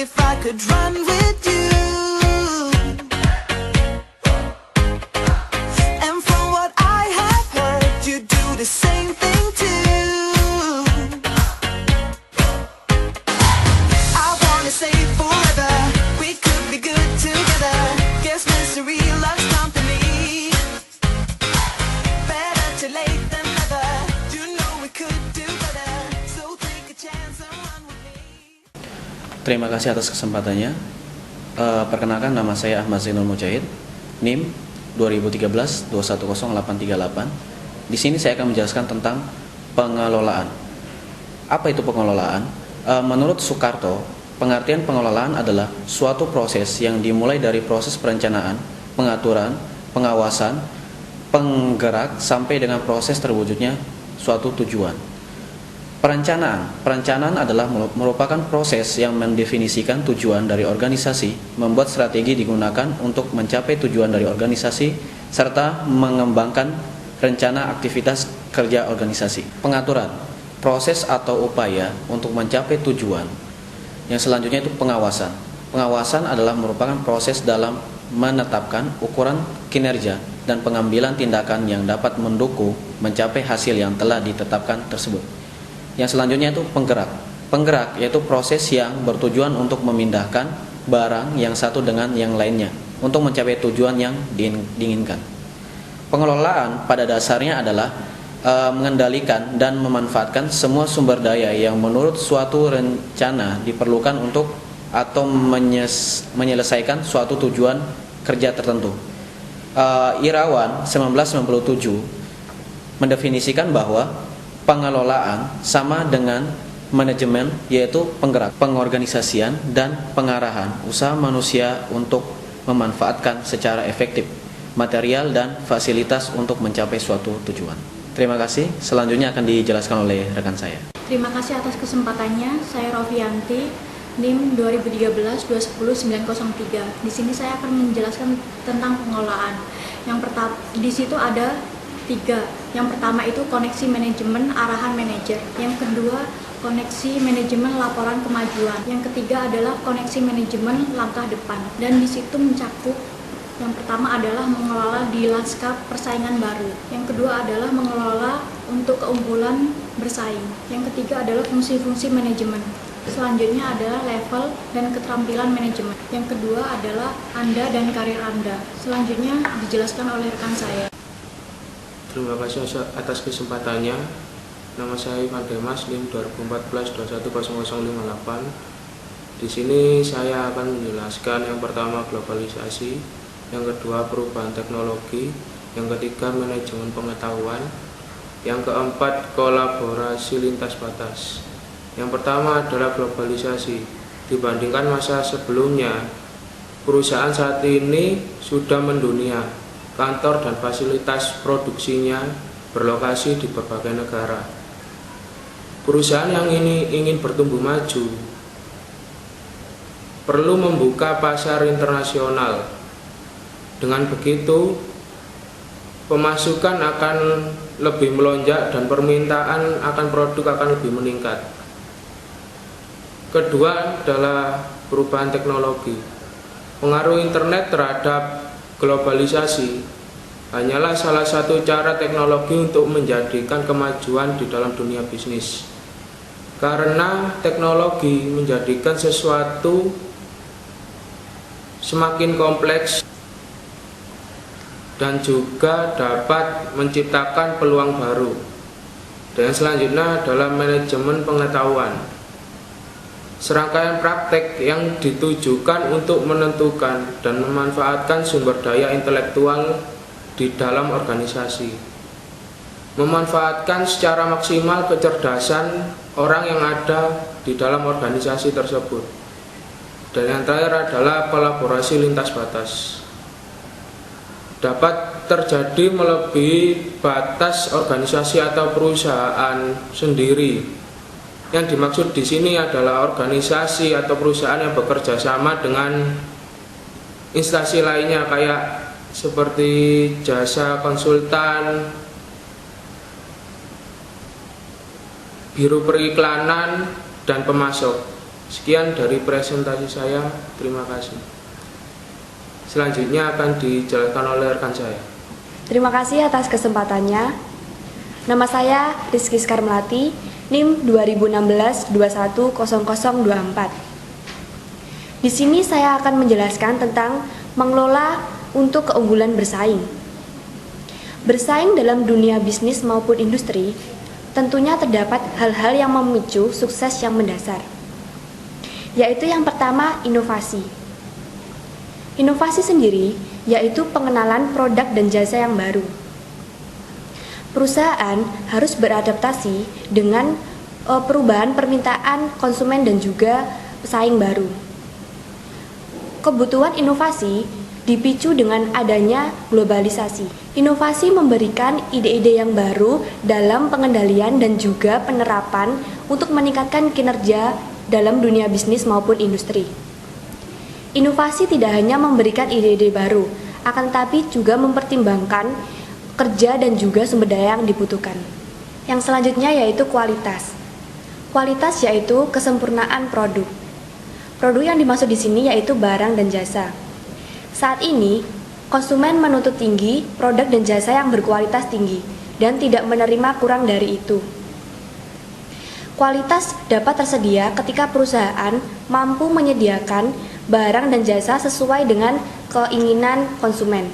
if I could run with you. And from what I have heard, you do the same thing too. I wanna say forever, we could be good together. Guess misery loves company. Better too late than never. You know we could do better. So take a chance and run with me. Terima kasih atas kesempatannya. Perkenalkan, nama saya Ahmad Zainul Mujahid, NIM 2013-210838. Di sini saya akan menjelaskan tentang pengelolaan. Apa itu pengelolaan? Menurut Soekarto, pengertian pengelolaan adalah suatu proses yang dimulai dari proses perencanaan, pengaturan, pengawasan, penggerak sampai dengan proses terwujudnya suatu tujuan. Perencanaan adalah merupakan proses yang mendefinisikan tujuan dari organisasi, membuat strategi digunakan untuk mencapai tujuan dari organisasi, serta mengembangkan rencana aktivitas kerja organisasi. Pengaturan, proses atau upaya untuk mencapai tujuan. Yang selanjutnya itu pengawasan. Pengawasan adalah merupakan proses dalam menetapkan ukuran kinerja dan pengambilan tindakan yang dapat mendukung mencapai hasil yang telah ditetapkan tersebut. Yang selanjutnya itu penggerak. Penggerak yaitu proses yang bertujuan untuk memindahkan barang yang satu dengan yang lainnya untuk mencapai tujuan yang diinginkan. Pengelolaan pada dasarnya adalah mengendalikan dan memanfaatkan semua sumber daya yang menurut suatu rencana diperlukan untuk atau menyelesaikan suatu tujuan kerja tertentu. Irawan 1997 mendefinisikan bahwa pengelolaan sama dengan manajemen, yaitu penggerak, pengorganisasian, dan pengarahan usaha manusia untuk memanfaatkan secara efektif material dan fasilitas untuk mencapai suatu tujuan. Terima kasih. Selanjutnya akan dijelaskan oleh rekan saya. Terima kasih atas kesempatannya. Saya Rofianti, NIM 2013-210-903. Di sini saya akan menjelaskan tentang pengelolaan. Yang pertama, di situ ada 3. Yang pertama itu koneksi manajemen arahan manajer. Yang kedua, koneksi manajemen laporan kemajuan. Yang ketiga adalah koneksi manajemen langkah depan. Dan di situ mencakup yang pertama adalah mengelola di lanskap persaingan baru. Yang kedua adalah mengelola untuk keunggulan bersaing. Yang ketiga adalah fungsi-fungsi manajemen. Selanjutnya adalah level dan keterampilan manajemen. Yang kedua adalah Anda dan karir Anda. Selanjutnya dijelaskan oleh rekan saya. Terima kasih atas kesempatannya. Nama saya Ivan Demas, NIM 2014-210058. Di sini saya akan menjelaskan yang pertama globalisasi, yang kedua perubahan teknologi, yang ketiga manajemen pengetahuan, yang keempat kolaborasi lintas batas. Yang pertama adalah globalisasi. Dibandingkan masa sebelumnya, perusahaan saat ini sudah mendunia. Kantor dan fasilitas produksinya berlokasi di berbagai negara. Perusahaan yang ingin bertumbuh maju perlu membuka pasar internasional. Dengan begitu, pemasukan akan lebih melonjak dan permintaan akan produk akan lebih meningkat. Kedua adalah perubahan teknologi. Pengaruh internet terhadap globalisasi hanyalah salah satu cara teknologi untuk menjadikan kemajuan di dalam dunia bisnis. Karena teknologi menjadikan sesuatu semakin kompleks dan juga dapat menciptakan peluang baru. Dan selanjutnya adalah manajemen pengetahuan. Serangkaian praktek yang ditujukan untuk menentukan dan memanfaatkan sumber daya intelektual di dalam organisasi. Memanfaatkan secara maksimal kecerdasan orang yang ada di dalam organisasi tersebut. Dan yang terakhir adalah kolaborasi lintas batas. Dapat terjadi melebihi batas organisasi atau perusahaan sendiri. Yang dimaksud di sini adalah organisasi atau perusahaan yang bekerja sama dengan instansi lainnya, kayak seperti jasa konsultan, biro periklanan, dan pemasok. Sekian dari presentasi saya, terima kasih. Selanjutnya akan dijelaskan oleh rekan saya. Terima kasih atas kesempatannya. Nama saya Rizky Skarmelati, NIM 2016-210024. Di sini saya akan menjelaskan tentang mengelola untuk keunggulan bersaing. Bersaing dalam dunia bisnis maupun industri, tentunya terdapat hal-hal yang memicu sukses yang mendasar. Yaitu yang pertama, inovasi. Inovasi sendiri yaitu pengenalan produk dan jasa yang baru. Perusahaan harus beradaptasi dengan perubahan permintaan konsumen dan juga pesaing baru. Kebutuhan inovasi dipicu dengan adanya globalisasi. Inovasi memberikan ide-ide yang baru dalam pengendalian dan juga penerapan untuk meningkatkan kinerja dalam dunia bisnis maupun industri. Inovasi tidak hanya memberikan ide-ide baru, akan tetapi juga mempertimbangkan kerja dan juga sumber daya yang dibutuhkan. Yang selanjutnya yaitu kualitas. Kualitas yaitu kesempurnaan produk. Produk yang dimaksud di sini yaitu barang dan jasa. Saat ini, konsumen menuntut tinggi produk dan jasa yang berkualitas tinggi dan tidak menerima kurang dari itu. Kualitas dapat tersedia ketika perusahaan mampu menyediakan barang dan jasa sesuai dengan keinginan konsumen.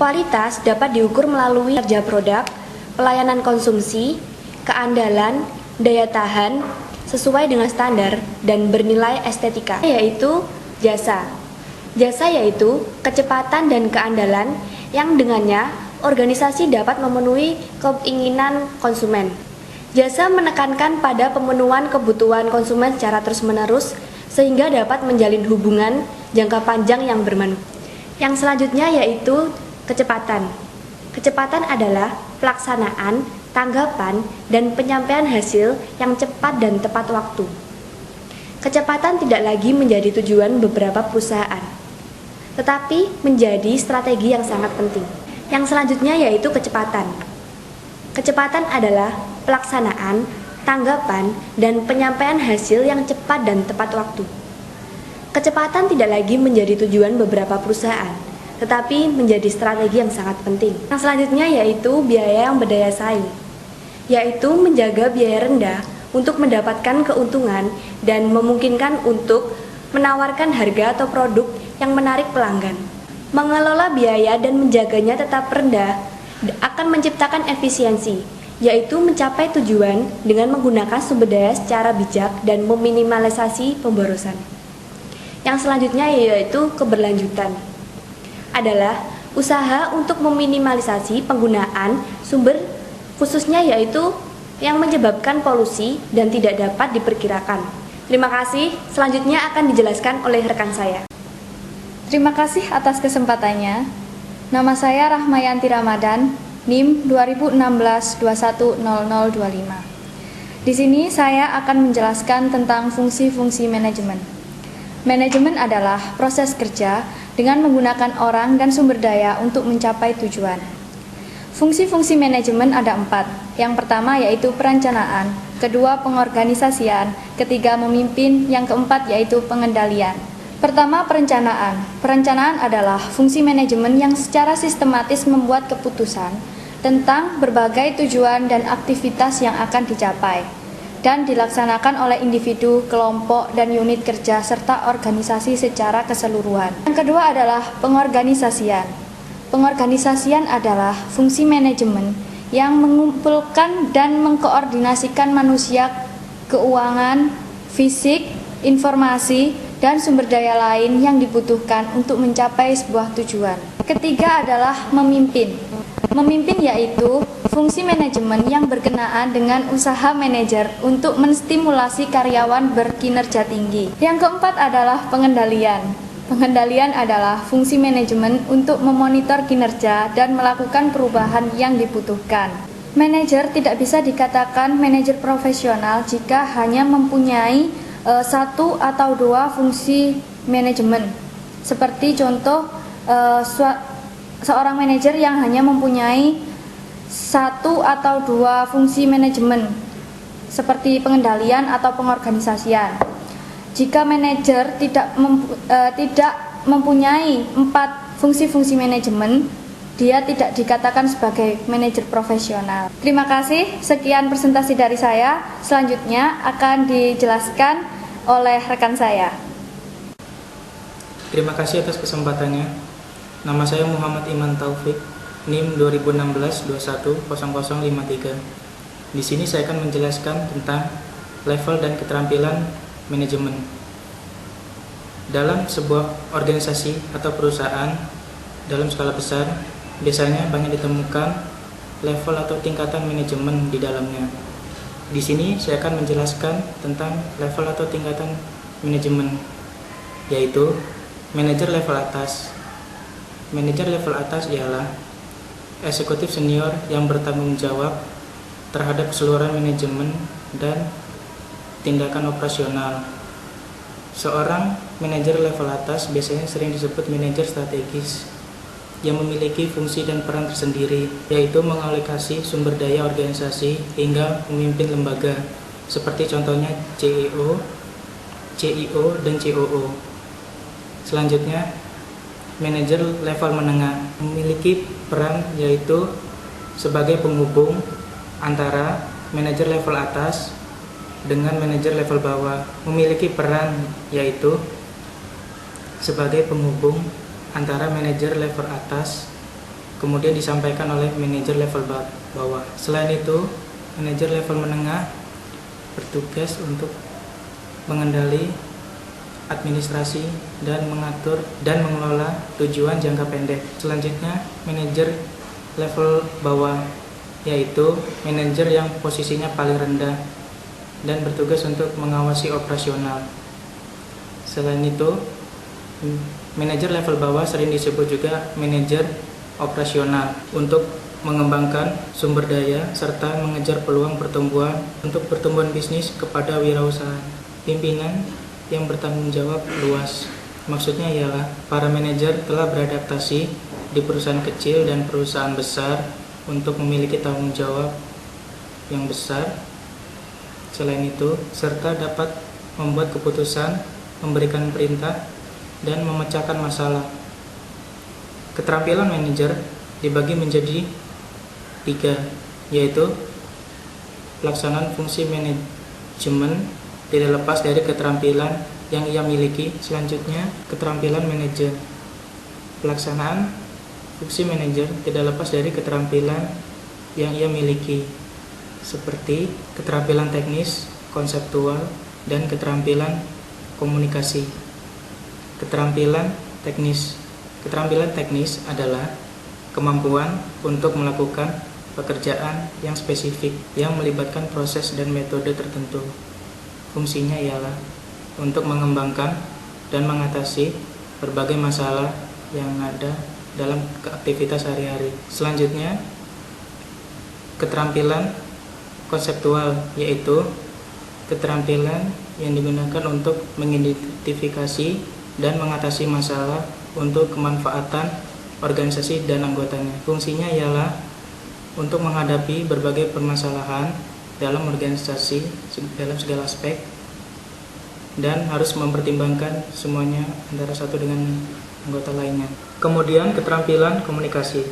Kualitas dapat diukur melalui kinerja produk, pelayanan konsumsi, keandalan, daya tahan, sesuai dengan standar, dan bernilai estetika, yaitu jasa. Jasa yaitu kecepatan dan keandalan yang dengannya organisasi dapat memenuhi keinginan konsumen. Jasa menekankan pada pemenuhan kebutuhan konsumen secara terus-menerus sehingga dapat menjalin hubungan jangka panjang yang bermanfaat. Yang selanjutnya yaitu kecepatan. Kecepatan adalah pelaksanaan, tanggapan, dan penyampaian hasil yang cepat dan tepat waktu. Kecepatan tidak lagi menjadi tujuan beberapa perusahaan, tetapi menjadi strategi yang sangat penting. Yang selanjutnya yaitu kecepatan. Kecepatan adalah pelaksanaan, tanggapan, dan penyampaian hasil yang cepat dan tepat waktu. Kecepatan tidak lagi menjadi tujuan beberapa perusahaan, tetapi menjadi strategi yang sangat penting. Yang selanjutnya yaitu biaya yang berdaya saing, yaitu menjaga biaya rendah untuk mendapatkan keuntungan dan memungkinkan untuk menawarkan harga atau produk yang menarik pelanggan. Mengelola biaya dan menjaganya tetap rendah akan menciptakan efisiensi, yaitu mencapai tujuan dengan menggunakan sumber daya secara bijak dan meminimalisasi pemborosan. Yang selanjutnya yaitu keberlanjutan. Adalah usaha untuk meminimalisasi penggunaan sumber khususnya yaitu yang menyebabkan polusi dan tidak dapat diperkirakan. Terima kasih, selanjutnya akan dijelaskan oleh rekan saya. Terima kasih atas kesempatannya. Nama saya Rahmayanti Ramadan, NIM 2016-210025. Di sini saya akan menjelaskan tentang fungsi-fungsi manajemen. Manajemen adalah proses kerja dengan menggunakan orang dan sumber daya untuk mencapai tujuan. Fungsi-fungsi manajemen ada 4. Yang pertama yaitu perencanaan, kedua pengorganisasian, ketiga memimpin, yang keempat yaitu pengendalian. Pertama, perencanaan. Perencanaan adalah fungsi manajemen yang secara sistematis membuat keputusan tentang berbagai tujuan dan aktivitas yang akan dicapai dan dilaksanakan oleh individu, kelompok, dan unit kerja serta organisasi secara keseluruhan. Yang kedua adalah pengorganisasian. Pengorganisasian adalah fungsi manajemen yang mengumpulkan dan mengkoordinasikan manusia, keuangan, fisik, informasi, dan sumber daya lain yang dibutuhkan untuk mencapai sebuah tujuan. Ketiga adalah memimpin. Memimpin yaitu fungsi manajemen yang berkenaan dengan usaha manajer untuk menstimulasi karyawan berkinerja tinggi. Yang keempat adalah pengendalian. Pengendalian adalah fungsi manajemen untuk memonitor kinerja dan melakukan perubahan yang dibutuhkan. Manajer tidak bisa dikatakan manajer profesional jika hanya mempunyai satu atau dua fungsi manajemen. Seperti contoh seorang manajer yang hanya mempunyai satu atau dua fungsi manajemen, seperti pengendalian atau pengorganisasian. Jika manajer tidak mempunyai 4 fungsi-fungsi manajemen, dia tidak dikatakan sebagai manajer profesional. Terima kasih, sekian presentasi dari saya. Selanjutnya akan dijelaskan oleh rekan saya. Terima kasih atas kesempatannya. Nama saya Muhammad Iman Taufik, NIM 2016-210053. Di sini saya akan menjelaskan tentang level dan keterampilan manajemen. Dalam sebuah organisasi atau perusahaan dalam skala besar, biasanya banyak ditemukan level atau tingkatan manajemen di dalamnya. Di sini saya akan menjelaskan tentang level atau tingkatan manajemen, yaitu manajer level atas. Manajer level atas ialah eksekutif senior yang bertanggung jawab terhadap keseluruhan manajemen dan tindakan operasional. Seorang manajer level atas biasanya sering disebut manajer strategis yang memiliki fungsi dan peran tersendiri, yaitu mengalokasi sumber daya organisasi hingga memimpin lembaga, seperti contohnya CEO, CIO, dan COO. Selanjutnya, manajer level menengah memiliki peran yaitu sebagai penghubung antara manajer level atas dengan manajer level bawah, memiliki peran yaitu sebagai penghubung antara manajer level atas kemudian disampaikan oleh manajer level bawah. Selain itu, manajer level menengah bertugas untuk mengendali administrasi dan mengatur dan mengelola tujuan jangka pendek. Selanjutnya, manajer level bawah yaitu manajer yang posisinya paling rendah dan bertugas untuk mengawasi operasional. Selain itu, manajer level bawah sering disebut juga manajer operasional untuk mengembangkan sumber daya serta mengejar peluang pertumbuhan untuk pertumbuhan bisnis kepada wirausaha. Pimpinan yang bertanggung jawab luas. Maksudnya ialah para manajer telah beradaptasi di perusahaan kecil dan perusahaan besar untuk memiliki tanggung jawab yang besar. Selain itu, serta dapat membuat keputusan, memberikan perintah, dan memecahkan masalah. Keterampilan manajer dibagi menjadi 3, yaitu pelaksanaan fungsi manajemen tidak lepas dari keterampilan yang ia miliki. Selanjutnya, keterampilan manajer. Pelaksanaan fungsi manajer tidak lepas dari keterampilan yang ia miliki, seperti keterampilan teknis, konseptual, dan keterampilan komunikasi. Keterampilan teknis. Keterampilan teknis adalah kemampuan untuk melakukan pekerjaan yang spesifik yang melibatkan proses dan metode tertentu. Fungsinya ialah untuk mengembangkan dan mengatasi berbagai masalah yang ada dalam aktivitas sehari-hari. Selanjutnya, keterampilan konseptual, yaitu keterampilan yang digunakan untuk mengidentifikasi dan mengatasi masalah untuk kemanfaatan organisasi dan anggotanya. Fungsinya ialah untuk menghadapi berbagai permasalahan dalam organisasi dalam segala aspek dan harus mempertimbangkan semuanya antara satu dengan anggota lainnya. Kemudian keterampilan komunikasi.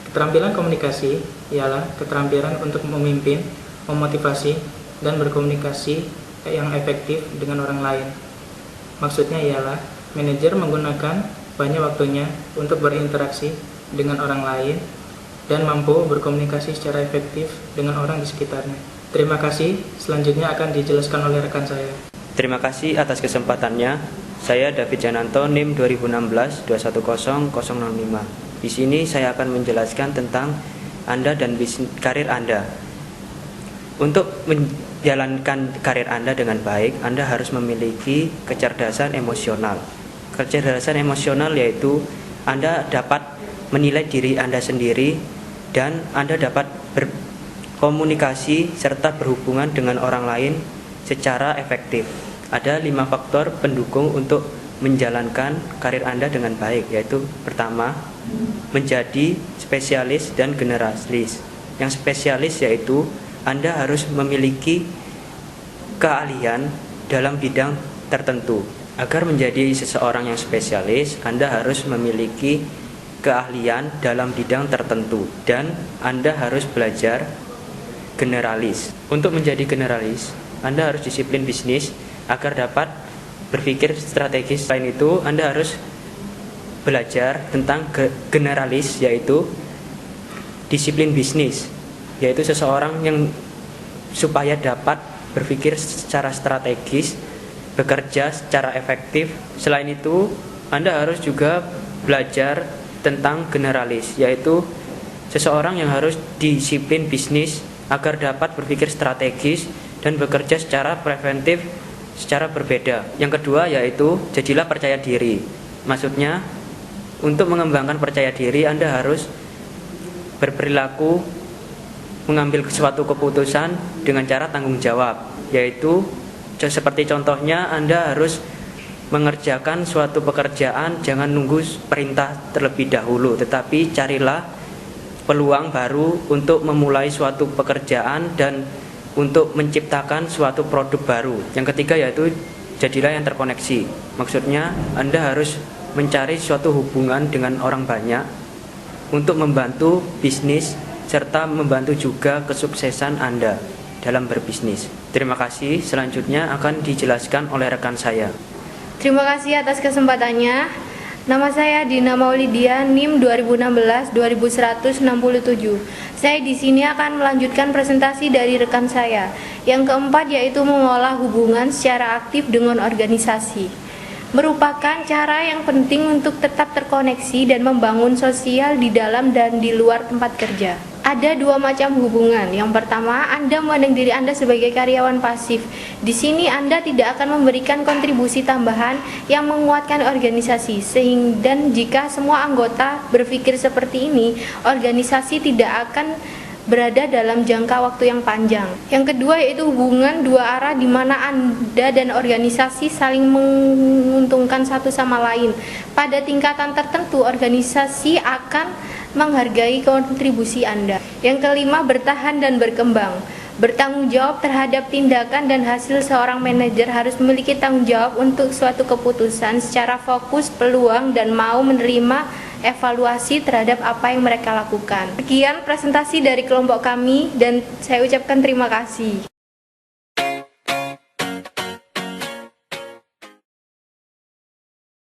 Keterampilan komunikasi ialah keterampilan untuk memimpin, memotivasi, dan berkomunikasi yang efektif dengan orang lain. Maksudnya ialah manajer menggunakan banyak waktunya untuk berinteraksi dengan orang lain dan mampu berkomunikasi secara efektif dengan orang di sekitarnya. Terima kasih, selanjutnya akan dijelaskan oleh rekan saya. Terima kasih atas kesempatannya. Saya David Jananto, NIM 2016-210005. Di sini saya akan menjelaskan tentang Anda dan karir Anda. Untuk menjalankan karir Anda dengan baik, Anda harus memiliki kecerdasan emosional. Kecerdasan emosional yaitu Anda dapat menilai diri Anda sendiri dan Anda dapat berkomunikasi serta berhubungan dengan orang lain secara efektif. Ada 5 faktor pendukung untuk menjalankan karir Anda dengan baik, yaitu pertama, menjadi spesialis dan generalis. Yang spesialis yaitu Anda harus memiliki keahlian dalam bidang tertentu. Agar menjadi seseorang yang spesialis, Anda harus memiliki keahlian dalam bidang tertentu dan Anda harus belajar generalis. Untuk menjadi generalis, Anda harus disiplin bisnis agar dapat berpikir strategis. Selain itu, Anda harus belajar tentang generalis, yaitu disiplin bisnis, yaitu seseorang yang supaya dapat berpikir secara strategis, bekerja secara efektif. Selain itu, Anda harus juga belajar tentang generalis, yaitu seseorang yang harus disiplin bisnis agar dapat berpikir strategis dan bekerja secara preventif, secara berbeda. Yang kedua yaitu jadilah percaya diri. Maksudnya, untuk mengembangkan percaya diri, Anda harus berperilaku mengambil suatu keputusan dengan cara tanggung jawab, yaitu seperti contohnya Anda harus mengerjakan suatu pekerjaan, jangan nunggu perintah terlebih dahulu, tetapi carilah peluang baru untuk memulai suatu pekerjaan dan untuk menciptakan suatu produk baru. Yang ketiga yaitu jadilah yang terkoneksi. Maksudnya Anda harus mencari suatu hubungan dengan orang banyak untuk membantu bisnis serta membantu juga kesuksesan Anda dalam berbisnis. Terima kasih. Selanjutnya akan dijelaskan oleh rekan saya. Terima kasih atas kesempatannya. Nama saya Dina Maulidia, NIM 2016-2167. Saya di sini akan melanjutkan presentasi dari rekan saya. Yang keempat yaitu mengolah hubungan secara aktif dengan organisasi. Merupakan cara yang penting untuk tetap terkoneksi dan membangun sosial di dalam dan di luar tempat kerja. Ada dua macam hubungan. Yang pertama, Anda memandang diri Anda sebagai karyawan pasif. Di sini Anda tidak akan memberikan kontribusi tambahan yang menguatkan organisasi. Dan jika semua anggota berpikir seperti ini, organisasi tidak akan berada dalam jangka waktu yang panjang. Yang kedua yaitu hubungan dua arah di mana Anda dan organisasi saling menguntungkan satu sama lain. Pada tingkatan tertentu, organisasi akan menghargai kontribusi Anda. Yang kelima, bertahan dan berkembang. Bertanggung jawab terhadap tindakan dan hasil seorang manajer harus memiliki tanggung jawab untuk suatu keputusan secara fokus, peluang, dan mau menerima evaluasi terhadap apa yang mereka lakukan. Sekian presentasi dari kelompok kami dan saya ucapkan terima kasih.